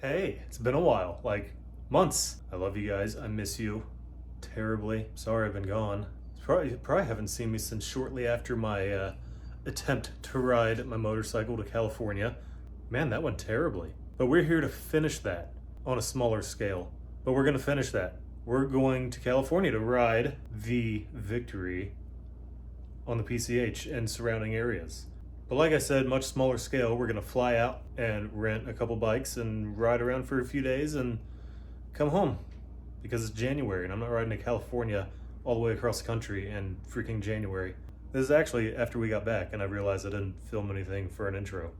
Hey, it's been a while, like months. I love you guys. I miss you terribly. Sorry I've been gone. Probably haven't seen me since shortly after my attempt to ride my motorcycle to California. Man, that went terribly. But we're here to finish that on a smaller scale. But we're gonna finish that. We're going to California to ride the Victory on the PCH and surrounding areas. But like I said, much smaller scale. We're gonna fly out and rent a couple bikes and ride around for a few days and come home because it's January and I'm not riding to California all the way across the country in freaking January. This is actually after we got back and I realized I didn't film anything for an intro.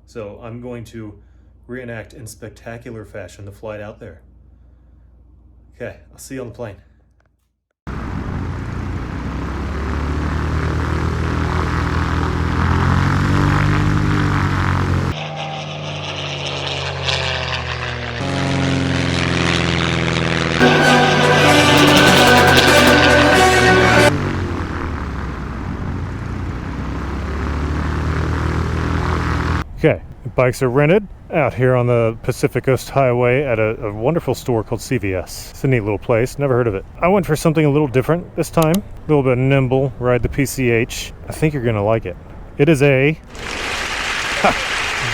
So I'm going to reenact in spectacular fashion the flight out there. Okay, I'll see you on the plane. Okay, bikes are rented out here on the Pacific Coast Highway at a wonderful store called CVS. It's a neat little place, never heard of it. I went for something a little different this time. A little bit nimble, ride the PCH. I think you're gonna like it. It is a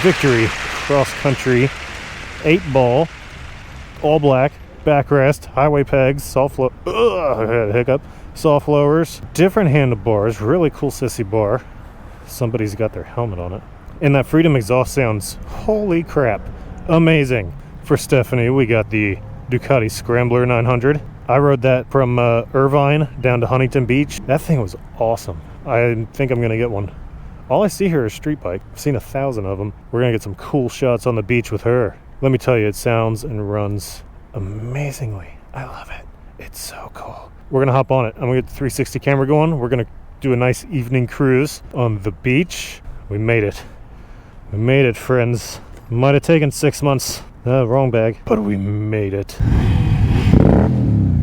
Victory cross-country 8-ball, all black, backrest, highway pegs, soft soft lowers, different handlebars, really cool sissy bar. Somebody's got their helmet on it. And that Freedom exhaust sounds, holy crap, amazing. For Stephanie, we got the Ducati Scrambler 900. I rode that from Irvine down to Huntington Beach. That thing was awesome. I think I'm gonna get one. All I see here is street bike. I've seen 1,000 of them. We're gonna get some cool shots on the beach with her. Let me tell you, it sounds and runs amazingly. I love it. It's so cool. We're gonna hop on it. I'm gonna get the 360 camera going. We're gonna do a nice evening cruise on the beach. We made it. We made it, friends. Might have taken 6 months. Wrong bag. But we made it.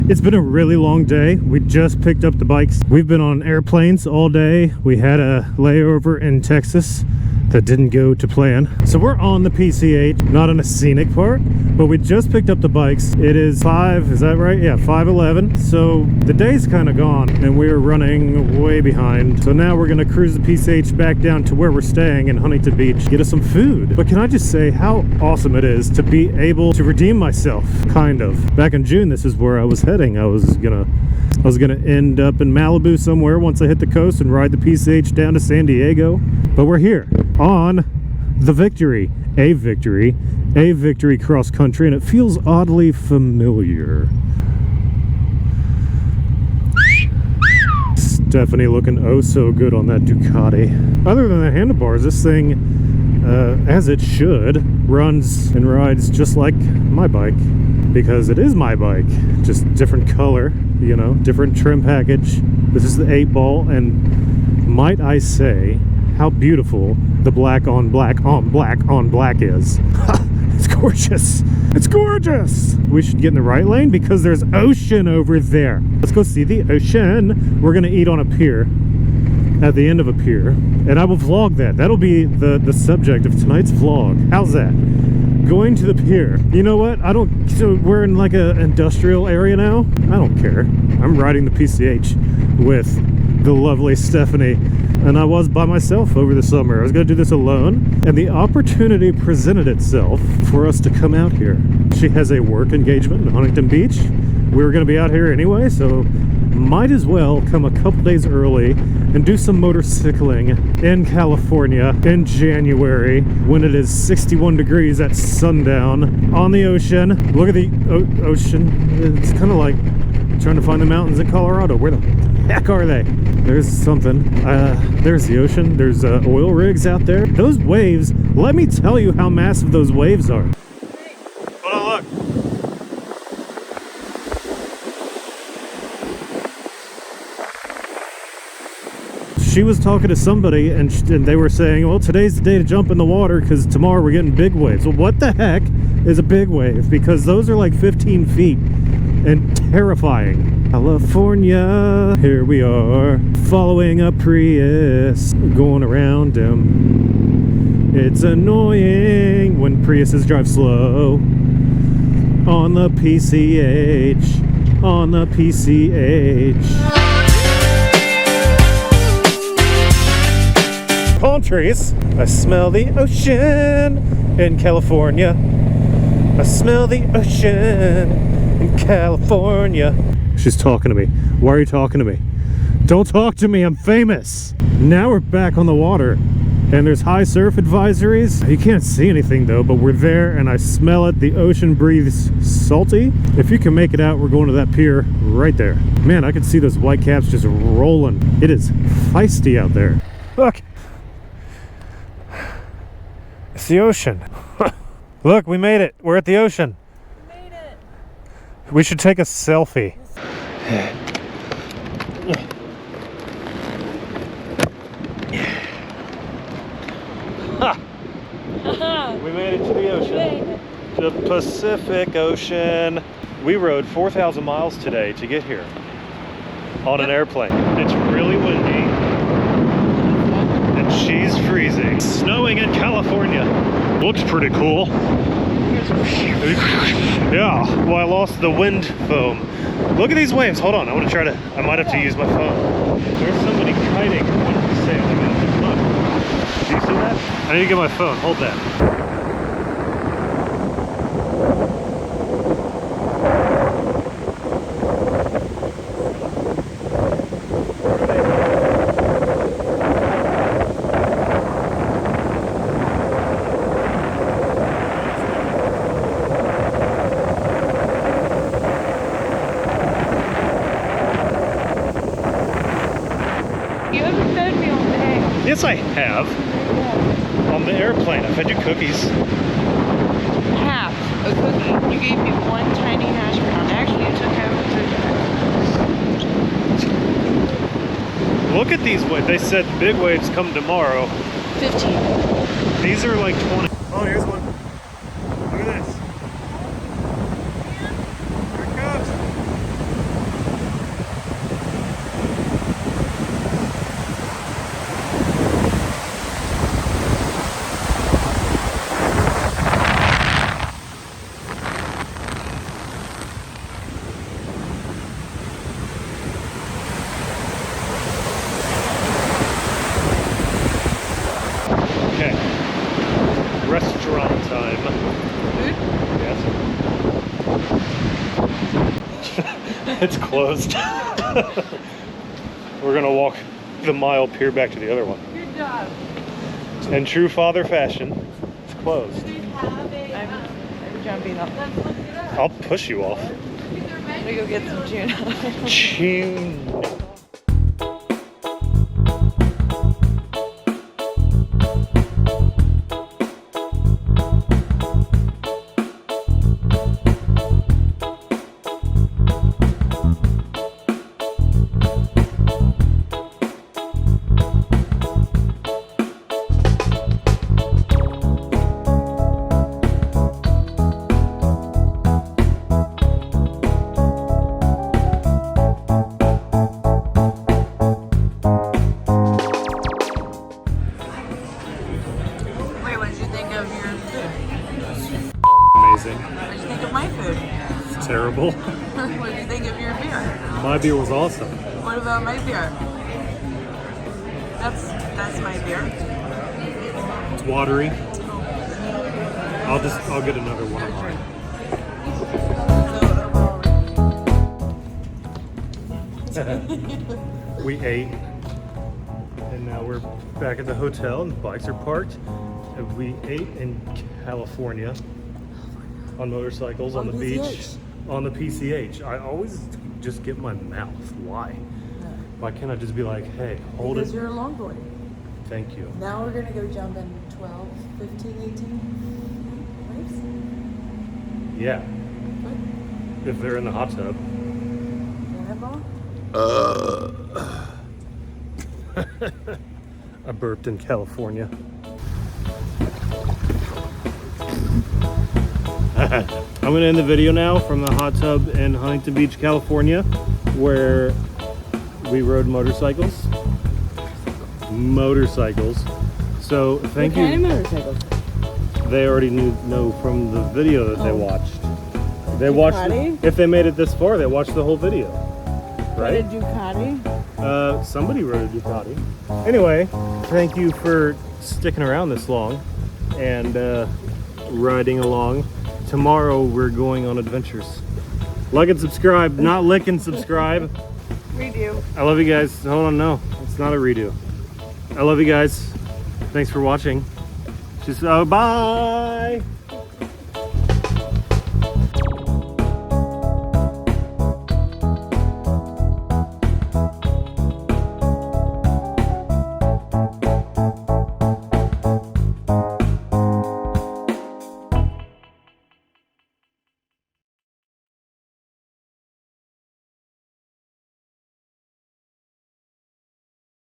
It's been a really long day. We just picked up the bikes. We've been on airplanes all day. We had a layover in Texas that didn't go to plan. So we're on the PCH, not on a scenic part, but we just picked up the bikes. It is 5, is that right? Yeah, 5:11. So the day's kind of gone and we're running way behind. So now we're gonna cruise the PCH back down to where we're staying in Huntington Beach, get us some food. But can I just say how awesome it is to be able to redeem myself, kind of. Back in June, this is where I was heading. I was gonna end up in Malibu somewhere once I hit the coast and ride the PCH down to San Diego. But we're here on the Victory, a Victory cross country, and it feels oddly familiar. Stephanie looking oh so good on that Ducati. Other than the handlebars, this thing, as it should, runs and rides just like my bike, because it is my bike, just different color, you know, different trim package. This is the 8-ball, and might I say how beautiful the black on black on black on black is. It's gorgeous. It's gorgeous. We should get in the right lane because there's ocean over there. Let's go see the ocean. We're gonna eat on a pier, at the end of a pier, and I will vlog that. That'll be the subject of tonight's vlog. How's that? Going to the pier. You know what? So we're in like a industrial area now. I don't care. I'm riding the PCH with the lovely Stephanie, and I was by myself over the summer. I was gonna do this alone, and the opportunity presented itself for us to come out here. She has a work engagement in Huntington Beach. We were gonna be out here anyway, so might as well come a couple days early and do some motorcycling in California in January when it is 61 degrees at sundown on the ocean. Look at the ocean. It's kind of like trying to find the mountains in Colorado. Where the heck are they? There's something. There's the ocean. There's oil rigs out there. Those waves, let me tell you how massive those waves are. Hold on, look. She was talking to somebody and they were saying, well, today's the day to jump in the water because tomorrow we're getting big waves. Well, what the heck is a big wave? Because those are like 15 feet and terrifying. California, here we are, following a Prius, going around them. It's annoying when Priuses drive slow. On the PCH. On the PCH. Palm trees. I smell the ocean in California. I smell the ocean in California. She's talking to me. Why are you talking to me? Don't talk to me, I'm famous. Now we're back on the water and there's high surf advisories. You can't see anything though, but we're there and I smell it. The ocean breathes salty. If you can make it out, we're going to that pier right there. Man, I can see those white caps just rolling. It is feisty out there. Look. It's the ocean. Look, we made it. We're at the ocean. We made it. We should take a selfie. We made it to the ocean. The Pacific Ocean. We rode 4,000 miles today to get here on an airplane. It's really windy and she's freezing. It's snowing in California. Looks pretty cool. Yeah, well, I lost the wind foam. Look at these waves. Hold on, I want to try to, I might have to use my phone. There's somebody kiting when we're sailing in. Look, do you see that? I need to get my phone, hold that. You haven't fed me all day. Yes, I have. On the airplane, I fed you cookies. Half a cookie. You gave me one tiny hash brown. Actually, you took half a cookie. Look at these waves. They said big waves come tomorrow. 15. These are like 20. Oh, here's one. Look at this. Here it goes. Okay. Restaurant time. Food? Yes. It's closed. We're gonna walk the mile pier back to the other one. Good job. In true father fashion, it's closed. I'm jumping up. I'll push you off. I'm gonna go get some tuna. Tune. Wait, what did you think of your food? Amazing. What did you think of my food? It's terrible. What did you think of your beer? My beer was awesome. What about my beer? That's my beer. It's watery. I'll get another one of mine. We ate, and now we're back at the hotel, and the bikes are parked. And we ate in California on motorcycles on the beach on the PCH. I always just get my mouth. Why? Why can't I just be like, hey, hold Because it? you're a longboard. Thank you. Now we're gonna go jump in 12, 15, 18 waves. Yeah, What? if they're in the hot tub. Cannonball? I burped in California. I'm gonna end the video now from the hot tub in Huntington Beach, California, where we rode motorcycles. So thank What kind you. of motorcycles? They already know from the video that they Oh. watched. They watched. Ducati? If they made it this far, they watched the whole video. What a Right? Ducati? Somebody rode a Ducati. Anyway, thank you for sticking around this long and riding along. Tomorrow we're going on adventures. Like and subscribe, not lick and subscribe. Redo. I love you guys. Hold on, no, it's not a redo. I love you guys. Thanks for watching. Just bye.